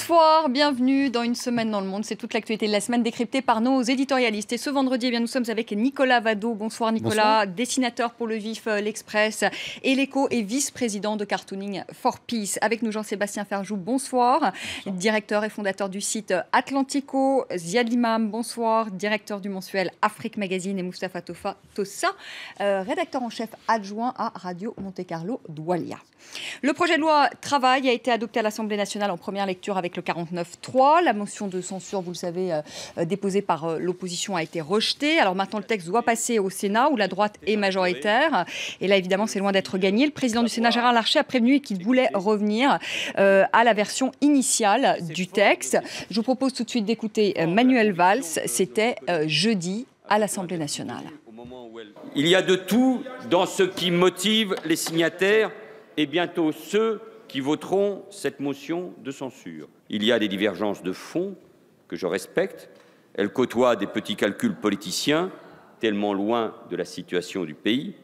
Bonsoir, bienvenue dans Une semaine dans le monde. C'est toute l'actualité de la semaine décryptée par nos éditorialistes. Et ce vendredi, nous sommes avec Nicolas Vado. Bonsoir Nicolas, bonsoir. Dessinateur pour Le Vif, L'Express et L'Écho et vice-président de Cartooning for Peace. Avec nous Jean-Sébastien Ferjou, bonsoir. Directeur et fondateur du site Atlantico. Ziad Imam, bonsoir. Directeur du mensuel Afrique Magazine. Et Moustapha Tossa, rédacteur en chef adjoint à Radio Monte Carlo Doualia. Le projet de loi Travail a été adopté à l'Assemblée nationale en première lecture avec le 49.3. La motion de censure, vous le savez, déposée par l'opposition a été rejetée. Alors maintenant, le texte doit passer au Sénat où la droite est majoritaire. Et là, évidemment, c'est loin d'être gagné. Le président du Sénat, Gérard Larcher, a prévenu qu'il voulait revenir à la version initiale du texte. Je vous propose tout de suite d'écouter Manuel Valls. C'était jeudi à l'Assemblée nationale. Il y a de tout dans ce qui motive les signataires et bientôt ceux qui voteront cette motion de censure. Il y a des divergences de fond que je respecte. Elles côtoient des petits calculs politiciens, tellement loin de la situation du pays.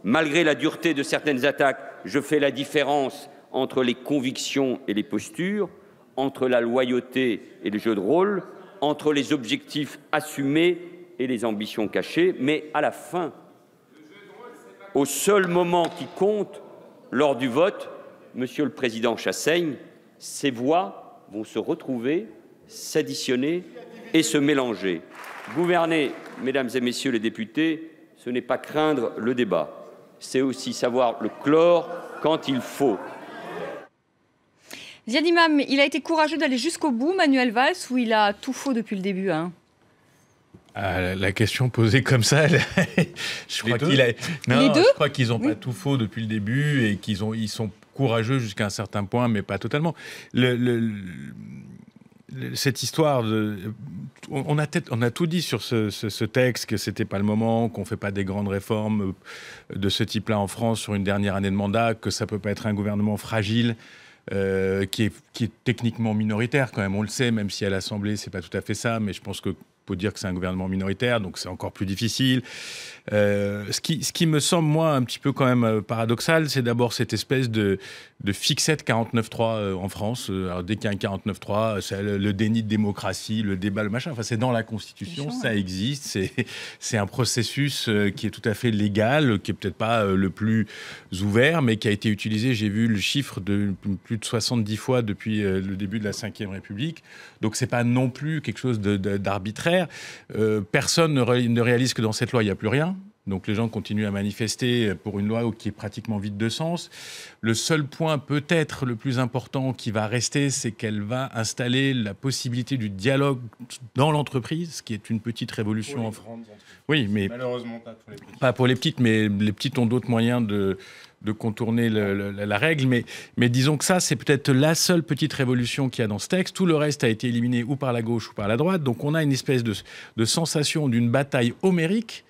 Malgré la dureté de certaines attaques, je fais la différence entre les convictions et les postures, entre la loyauté et le jeu de rôle, entre les objectifs assumés et les ambitions cachées. Mais à la fin, au seul moment qui compte, lors du vote, Monsieur le Président Chassaigne, ces voix vont se retrouver, s'additionner et se mélanger. Gouverner, mesdames et messieurs les députés, ce n'est pas craindre le débat, c'est aussi savoir le clore quand il faut. Ziad Imam, il a été courageux d'aller jusqu'au bout, Manuel Valls, ou il a tout faux depuis le début La question posée comme ça, je crois qu'ils n'ont pas tout faux depuis le début et ils sont courageux jusqu'à un certain point, mais pas totalement. Cette histoire, on a tout dit sur ce texte, que c'était pas le moment, qu'on fait pas des grandes réformes de ce type-là en France sur une dernière année de mandat, que ça peut pas être un gouvernement fragile. Qui est techniquement minoritaire quand même, on le sait, même si à l'Assemblée c'est pas tout à fait ça, mais je pense que faut dire que c'est un gouvernement minoritaire, donc c'est encore plus difficile. Ce qui me semble, moi, un petit peu quand même paradoxal, c'est d'abord cette espèce de fixette 49.3 en France. Alors, dès qu'il y a un 49.3, c'est le déni de démocratie, le débat, le machin. Enfin, c'est dans la Constitution, ça existe. C'est un processus qui est tout à fait légal, qui est peut-être pas le plus ouvert, mais qui a été utilisé, j'ai vu le chiffre, de plus de 70 fois depuis le début de la Ve République. Donc, c'est pas non plus quelque chose d'arbitraire. Personne ne réalise que dans cette loi, il n'y a plus rien. Donc les gens continuent à manifester pour une loi qui est pratiquement vide de sens. Le seul point peut-être le plus important qui va rester, c'est qu'elle va installer la possibilité du dialogue dans l'entreprise, ce qui est une petite révolution en France. Oui, mais malheureusement pas pour les petites. Pas pour les petites, mais les petites ont d'autres moyens de contourner la règle. Mais disons que ça, c'est peut-être la seule petite révolution qu'il y a dans ce texte. Tout le reste a été éliminé ou par la gauche ou par la droite. Donc on a une espèce de sensation d'une bataille homérique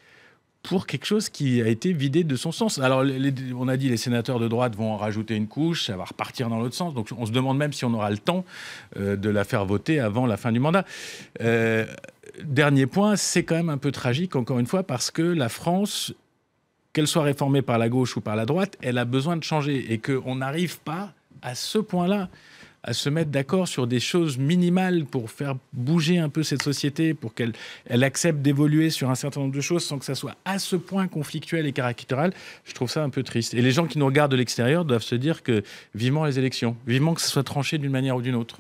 pour quelque chose qui a été vidé de son sens. Alors, on a dit les sénateurs de droite vont en rajouter une couche, ça va repartir dans l'autre sens. Donc, on se demande même si on aura le temps de la faire voter avant la fin du mandat. Dernier point, c'est quand même un peu tragique, encore une fois, parce que la France, qu'elle soit réformée par la gauche ou par la droite, elle a besoin de changer et qu'on n'arrive pas à ce point-là à se mettre d'accord sur des choses minimales pour faire bouger un peu cette société, pour qu'elle accepte d'évoluer sur un certain nombre de choses sans que ça soit à ce point conflictuel et caricatural. Je trouve ça un peu triste. Et les gens qui nous regardent de l'extérieur doivent se dire que vivement les élections, vivement que ça soit tranché d'une manière ou d'une autre.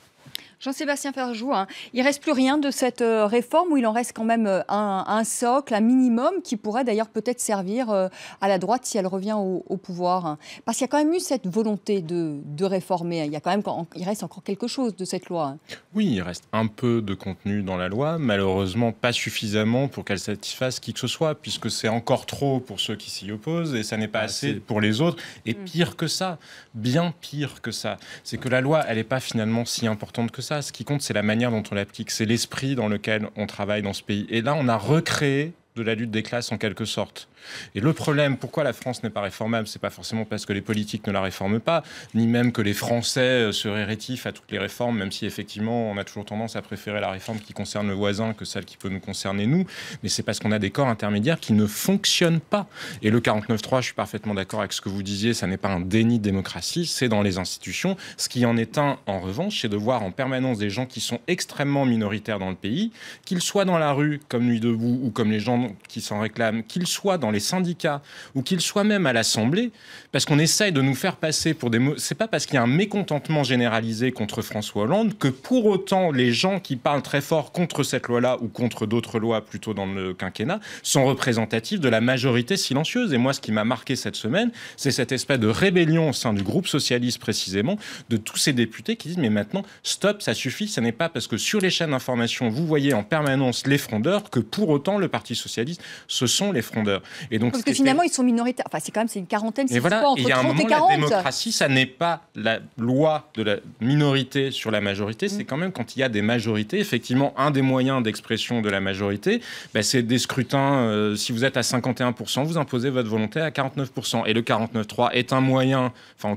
Jean-Sébastien Ferjou, il ne reste plus rien de cette réforme, ou il en reste quand même un socle, un minimum, qui pourrait d'ailleurs peut-être servir à la droite si elle revient au pouvoir. Parce qu'il y a quand même eu cette volonté de réformer. Il reste encore quelque chose de cette loi. Oui, il reste un peu de contenu dans la loi, malheureusement pas suffisamment pour qu'elle satisfasse qui que ce soit, puisque c'est encore trop pour ceux qui s'y opposent et ça n'est pas assez pour les autres. Et pire que ça, bien pire que ça, c'est que la loi, elle n'est pas finalement si importante que ça. Ce qui compte, c'est la manière dont on l'applique, c'est l'esprit dans lequel on travaille dans ce pays. Et là, on a recréé de la lutte des classes en quelque sorte. Et le problème, pourquoi la France n'est pas réformable, c'est pas forcément parce que les politiques ne la réforment pas, ni même que les Français seraient rétifs à toutes les réformes, même si effectivement on a toujours tendance à préférer la réforme qui concerne le voisin que celle qui peut nous concerner nous, mais c'est parce qu'on a des corps intermédiaires qui ne fonctionnent pas. Et le 49.3, je suis parfaitement d'accord avec ce que vous disiez, ça n'est pas un déni de démocratie, c'est dans les institutions. Ce qui en est un, en revanche, c'est de voir en permanence des gens qui sont extrêmement minoritaires dans le pays, qu'ils soient dans la rue, comme Nuit debout, ou comme les gens qui s'en réclament, qu'ils soient dans les syndicats, ou qu'ils soient même à l'Assemblée, parce qu'on essaye de nous faire passer pour des... C'est pas parce qu'il y a un mécontentement généralisé contre François Hollande que pour autant les gens qui parlent très fort contre cette loi-là, ou contre d'autres lois plutôt dans le quinquennat, sont représentatifs de la majorité silencieuse. Et moi, ce qui m'a marqué cette semaine, c'est cette espèce de rébellion au sein du groupe socialiste précisément, de tous ces députés qui disent mais maintenant, stop, ça suffit, ce n'est pas parce que sur les chaînes d'information, vous voyez en permanence les frondeurs que pour autant le Parti socialiste, ce sont les frondeurs. Et donc, parce que finalement, ils sont minoritaires. Enfin, c'est une quarantaine, c'est voilà, quoi, entre 30 et 40. La démocratie, ça n'est pas la loi de la minorité sur la majorité, c'est quand même quand il y a des majorités, effectivement, un des moyens d'expression de la majorité, c'est des scrutins, si vous êtes à 51%, vous imposez votre volonté à 49%. Et le 49.3 est un moyen, enfin,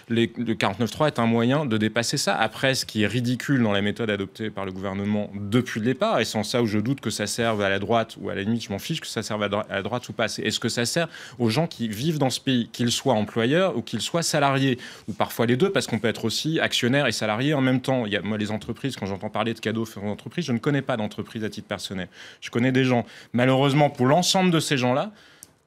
le 49.3 est un moyen de dépasser ça. Après, ce qui est ridicule dans la méthode adoptée par le gouvernement depuis le départ, et c'est en ça où je doute que ça serve à la droite, ou à la limite, je m'en fiche que ça serve à la droite ou pas, c'est est-ce que ça sert aux gens qui vivent dans ce pays, qu'ils soient employeurs ou qu'ils soient salariés, ou parfois les deux, parce qu'on peut être aussi actionnaire et salarié en même temps. Moi, les entreprises, quand j'entends parler de cadeaux faits aux entreprises, je ne connais pas d'entreprise à titre personnel. Je connais des gens. Malheureusement, pour l'ensemble de ces gens-là,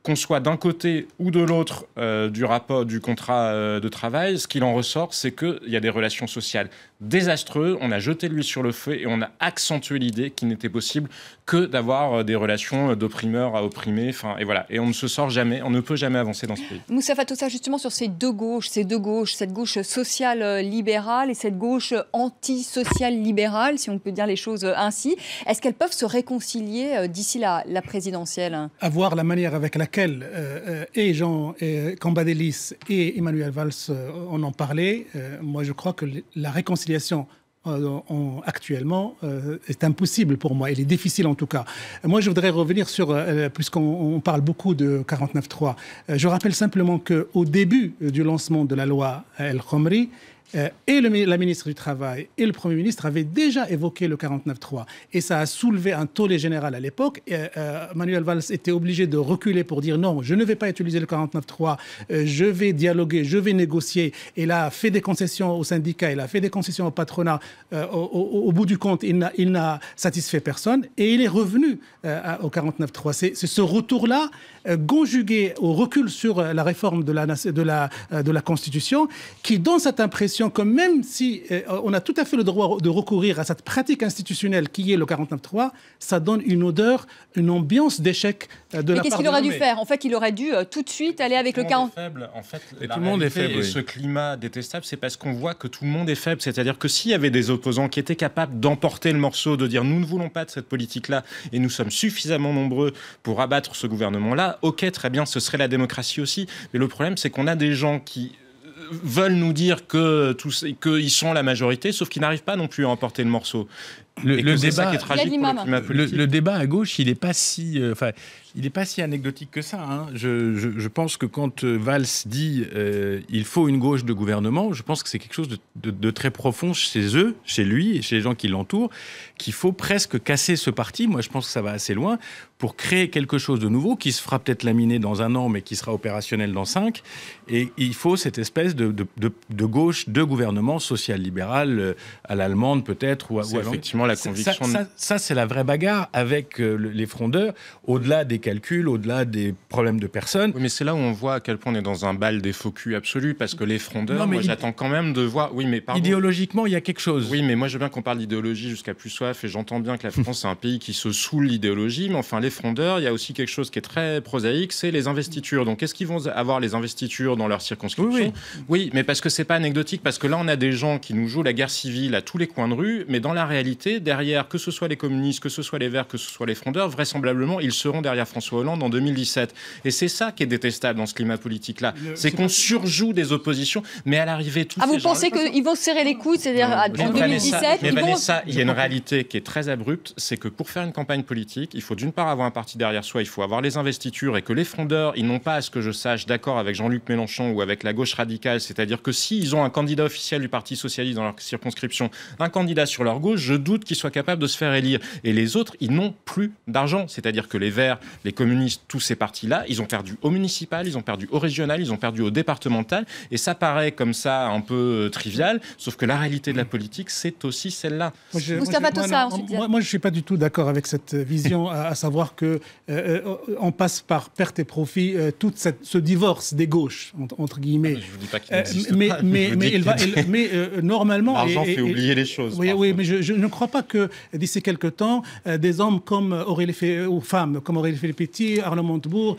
qu'on soit d'un côté ou de l'autre du contrat de travail, ce qu'il en ressort, c'est qu'il y a des relations sociales désastreuses. On a jeté l'huile sur le feu et on a accentué l'idée qu'il n'était possible que d'avoir des relations d'opprimeur à opprimé. Enfin, et voilà. Et on ne se sort jamais, on ne peut jamais avancer dans ce pays. Moustapha Tossa, justement, sur ces deux gauches, cette gauche sociale libérale et cette gauche antisociale libérale, si on peut dire les choses ainsi, est-ce qu'elles peuvent se réconcilier d'ici la présidentielle ? À voir la manière avec laquelle et Jean Cambadélis et Emmanuel Valls en parlé. Moi, je crois que la réconciliation actuellement est impossible pour moi. Elle est difficile en tout cas. Moi, je voudrais revenir sur, puisqu'on parle beaucoup de 49.3, je rappelle simplement qu'au début du lancement de la loi El Khomri, et la ministre du Travail et le Premier ministre avaient déjà évoqué le 49.3 et ça a soulevé un tollé général à l'époque. Manuel Valls était obligé de reculer pour dire non, je ne vais pas utiliser le 49.3, je vais dialoguer, je vais négocier. Il a fait des concessions aux syndicats, il a fait des concessions au patronat. Au bout du compte, il n'a satisfait personne et il est revenu au 49.3. C'est ce retour-là, conjugué au recul sur la réforme de la Constitution, qui donne cette impression que même si on a tout à fait le droit de recourir à cette pratique institutionnelle qui est le 49.3, ça donne une odeur, une ambiance d'échec de la part de... Mais qu'est-ce qu'il aurait dû faire ? En fait, il aurait dû tout de suite aller avec le 40. En fait, et tout le monde est faible. Et ce climat détestable, c'est parce qu'on voit que tout le monde est faible. C'est-à-dire que s'il y avait des opposants qui étaient capables d'emporter le morceau, de dire nous ne voulons pas de cette politique-là et nous sommes suffisamment nombreux pour abattre ce gouvernement-là, ok, très bien, ce serait la démocratie aussi. Mais le problème, c'est qu'on a des gens qui veulent nous dire qu'ils sont la majorité, sauf qu'ils n'arrivent pas non plus à emporter le morceau. Le débat qui est tragique pour le climat politique. Le débat à gauche, il n'est pas si anecdotique que ça. Hein. Je pense que quand Valls dit il faut une gauche de gouvernement, je pense que c'est quelque chose de très profond chez eux, chez lui et chez les gens qui l'entourent, qu'il faut presque casser ce parti. Moi, je pense que ça va assez loin pour créer quelque chose de nouveau qui se fera peut-être laminer dans 1 an, mais qui sera opérationnel dans 5. Et il faut cette espèce de gauche de gouvernement social-libéral à l'allemande peut-être. Ou effectivement la conviction. Ça, c'est la vraie bagarre avec les frondeurs, au-delà des calculs, au-delà des problèmes de personnes. Oui, mais c'est là où on voit à quel point on est dans un bal des faux culs absolu, parce que les frondeurs, moi j'attends quand même de voir... Oui, mais pardon. Idéologiquement, il y a quelque chose. Oui, mais moi je veux bien qu'on parle d'idéologie jusqu'à plus soif, et j'entends bien que la France c'est un pays qui se saoule l'idéologie, mais enfin les frondeurs, il y a aussi quelque chose qui est très prosaïque, c'est les investitures. Donc est-ce qu'ils vont avoir les investitures dans leur circonscription ? Oui, mais parce que c'est pas anecdotique, parce que là on a des gens qui nous jouent la guerre civile à tous les coins de rue, mais dans la réalité, réalité, derrière, que ce soit les communistes, que ce soit les Verts, que ce soit les Frondeurs, vraisemblablement, ils seront derrière François Hollande en 2017. Et c'est ça qui est détestable dans ce climat politique-là. C'est qu'on surjoue des oppositions, mais à l'arrivée, tous ces vous pensez qu'ils vont se serrer les coudes, c'est-à-dire en 2017 Mais Vanessa, il y a une réalité qui est très abrupte, c'est que pour faire une campagne politique, il faut d'une part avoir un parti derrière soi, il faut avoir les investitures, et que les Frondeurs, ils n'ont pas, à ce que je sache, d'accord avec Jean-Luc Mélenchon ou avec la gauche radicale, c'est-à-dire que s'ils ont un candidat officiel du Parti socialiste dans leur circonscription, un candidat sur leur gauche, je doute qu'ils soient capables de se faire élire. Et les autres, ils n'ont plus d'argent, c'est-à-dire que les Verts, les communistes, tous ces partis-là, ils ont perdu au municipal, ils ont perdu au régional, ils ont perdu au départemental, et ça paraît comme ça un peu trivial, sauf que la réalité de la politique, c'est aussi celle-là. Moi, je ne suis pas du tout d'accord avec cette vision, à savoir que on passe par perte et profit tout ce divorce des gauches, entre guillemets. Je ne vous dis pas qu'il n'existe pas. Mais normalement... L'argent fait oublier les choses. Oui, mais je ne crois pas que d'ici quelques temps, des hommes comme ou femmes comme Aurélie Filippetti, Arnaud Montebourg,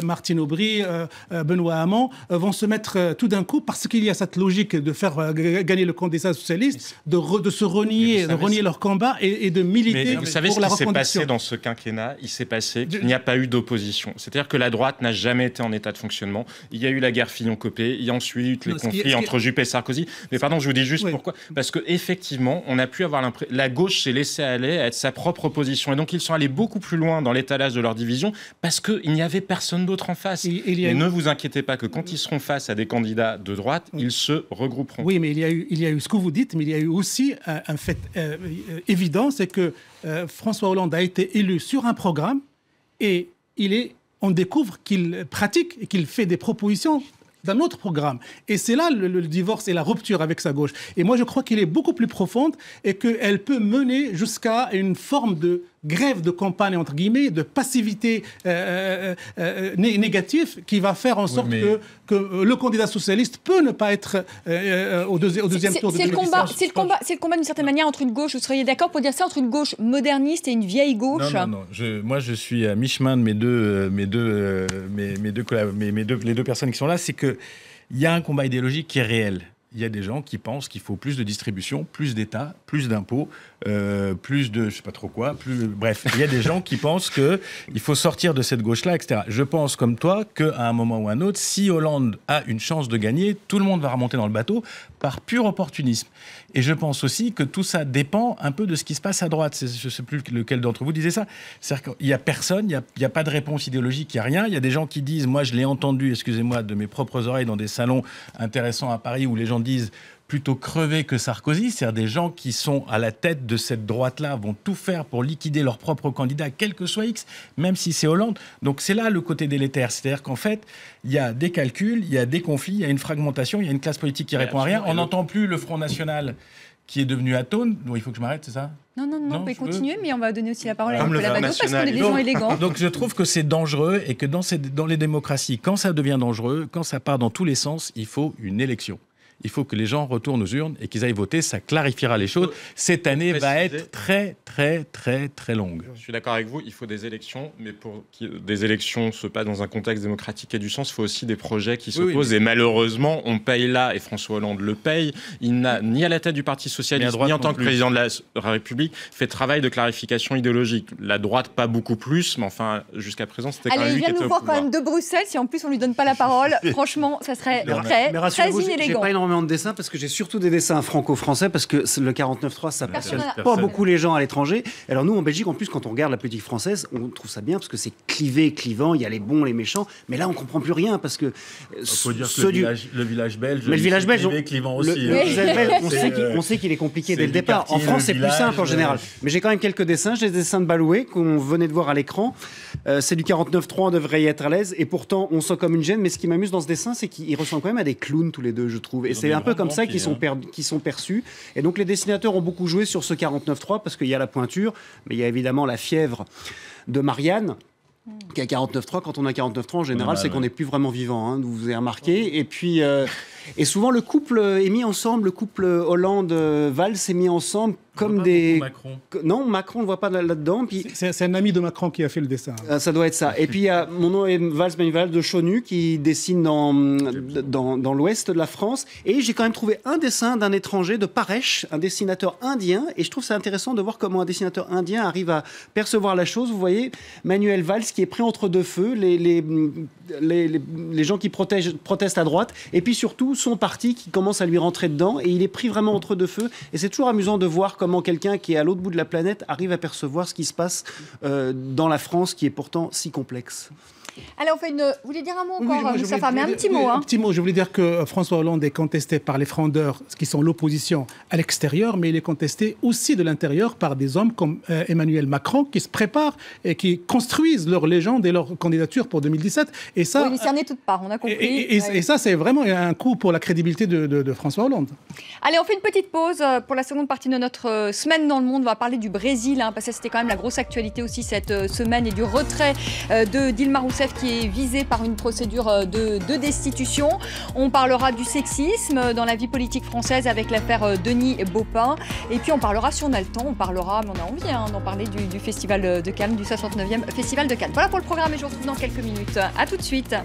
Martine Aubry, Benoît Hamon vont se mettre tout d'un coup, parce qu'il y a cette logique de faire gagner le candidat socialiste, de se renier, de renier leur combat et de militer pour la reconduction. Vous savez ce qui s'est passé dans ce quinquennat? Il s'est passé qu'il n'y a pas eu d'opposition. C'est-à-dire que la droite n'a jamais été en état de fonctionnement. Il y a eu la guerre Fillon-Copé, il y a ensuite les conflits entre Juppé et Sarkozy. Mais pardon, je vous dis juste pourquoi. Parce qu'effectivement, on a pu avoir l'impression... La gauche s'est laissée aller à être sa propre opposition. Et donc, ils sont allés beaucoup plus loin dans l'étalage de leur division parce qu'il n'y avait personne d'autre en face. Et ne vous inquiétez pas que quand ils seront face à des candidats de droite, ils se regrouperont. Oui, mais il y a eu ce que vous dites, mais il y a eu aussi un fait évident, c'est que François Hollande a été élu sur un programme et on découvre qu'il pratique et qu'il fait des propositions d'un autre programme. Et c'est là le divorce et la rupture avec sa gauche. Et moi, je crois qu'il est beaucoup plus profonde et qu'elle peut mener jusqu'à une forme de grève de campagne, entre guillemets, de passivité négative qui va faire en sorte que le candidat socialiste peut ne pas être au deuxième tour de 2017. C'est le combat d'une certaine manière entre une gauche, vous seriez d'accord pour dire ça, entre une gauche moderniste et une vieille gauche? Non. Moi, je suis à mi-chemin de les deux personnes qui sont là. C'est qu'il y a un combat idéologique qui est réel. Il y a des gens qui pensent qu'il faut plus de distribution, plus d'État, plus d'impôts, plus de je sais pas trop quoi. Bref, il y a des gens qui pensent qu'il faut sortir de cette gauche-là, etc. Je pense comme toi qu'à un moment ou un autre, si Hollande a une chance de gagner, tout le monde va remonter dans le bateau par pur opportunisme. Et je pense aussi que tout ça dépend un peu de ce qui se passe à droite. Je ne sais plus lequel d'entre vous disait ça. C'est-à-dire qu'il n'y a personne, il n'y a pas de réponse idéologique, il n'y a rien. Il y a des gens qui disent, moi je l'ai entendu, excusez-moi, de mes propres oreilles dans des salons intéressants à Paris où les gens disent plutôt crever que Sarkozy, c'est-à-dire des gens qui sont à la tête de cette droite-là vont tout faire pour liquider leur propre candidat, quel que soit X, même si c'est Hollande. Donc c'est là le côté délétère, c'est-à-dire qu'en fait, il y a des calculs, il y a des conflits, il y a une fragmentation, il y a une classe politique qui répond à rien. On n'entend plus le Front National qui est devenu atone. Donc il faut que je m'arrête, c'est ça ? Non, vous pouvez continuer, mais on va donner aussi la parole à Nicolas Vado parce qu'on est des gens élégants. Donc je trouve que c'est dangereux et que dans les démocraties, quand ça devient dangereux, quand ça part dans tous les sens, il faut une élection. Il faut que les gens retournent aux urnes et qu'ils aillent voter. Ça clarifiera les choses. Cette année va être très, très, très, très longue. Je suis d'accord avec vous. Il faut des élections, mais pour que des élections se passent dans un contexte démocratique et du sens, il faut aussi des projets qui s'opposent. Et malheureusement, on paye là, et François Hollande le paye. Il n'a ni à la tête du Parti socialiste, ni en tant que président de la République, fait travail de clarification idéologique. La droite, pas beaucoup plus, mais enfin, jusqu'à présent, c'était quand même lui qui était au pouvoir. Il vient nous voir quand même de Bruxelles. Si en plus on lui donne pas la parole, franchement, ça serait très inélégant. De dessins parce que j'ai surtout des dessins franco-français parce que le 49.3 ça passionne pas beaucoup les gens à l'étranger. Alors nous en Belgique en plus quand on regarde la politique française on trouve ça bien parce que c'est clivant, il y a les bons, les méchants, mais là on comprend plus rien parce que faut dire que le village belge, mais le village belge clivant aussi. On sait qu'il est compliqué dès le départ. En France c'est plus simple en général. Mais j'ai quand même quelques dessins, j'ai des dessins de Baloué qu'on venait de voir à l'écran. C'est du 49.3, on devrait y être à l'aise et pourtant on sent comme une gêne. Mais ce qui m'amuse dans ce dessin c'est qu'ils ressemblent quand même à des clowns tous les deux je trouve. Et c'est un peu comme ça qui sont perçus. Et donc les dessinateurs ont beaucoup joué sur ce 49.3 parce qu'il y a la pointure, mais il y a évidemment la fièvre de Marianne qui a 49.3. Quand on a 49.3 en général, c'est qu'on n'est plus vraiment vivant. Vous avez remarqué. Et puis Et souvent, le couple est mis ensemble, le couple Hollande-Valls est mis ensemble comme des... Macron. Non, Macron, on ne le voit pas là-dedans. Puis... C'est un ami de Macron qui a fait le dessin. Ça doit être ça. Et puis, il y a mon nom est Valls Manuel de Chonu qui dessine dans l'ouest de la France. Et j'ai quand même trouvé un dessin d'un étranger, de Paresh, un dessinateur indien. Et je trouve ça intéressant de voir comment un dessinateur indien arrive à percevoir la chose. Vous voyez, Manuel Valls qui est pris entre deux feux, les gens qui protestent à droite, et puis surtout son parti qui commence à lui rentrer dedans. Et il est pris vraiment entre deux feux. Et c'est toujours amusant de voir comment quelqu'un qui est à l'autre bout de la planète arrive à percevoir ce qui se passe dans la France qui est pourtant si complexe. Allez, on fait une... Vous voulez dire un mot encore, Moustapha? Mais un petit mot. Un petit mot. Je voulais dire que François Hollande est contesté par les frondeurs, qui sont l'opposition à l'extérieur, mais il est contesté aussi de l'intérieur par des hommes comme Emmanuel Macron, qui se préparent et qui construisent leur légende et leur candidature pour 2017. Et ça, oui, il s'y en est toute part, on a compris. Et ça, c'est vraiment un coup pour la crédibilité de François Hollande. Allez, on fait une petite pause pour la seconde partie de notre semaine dans le monde. On va parler du Brésil, parce que c'était quand même la grosse actualité aussi cette semaine, et du retrait de Dilma Rousseff qui est visée par une procédure de destitution. On parlera du sexisme dans la vie politique française avec l'affaire Denis Baupin. Et puis on parlera, si on a le temps, mais on a envie d'en parler du Festival de Cannes, du 69e Festival de Cannes. Voilà pour le programme et je vous retrouve dans quelques minutes. A tout de suite.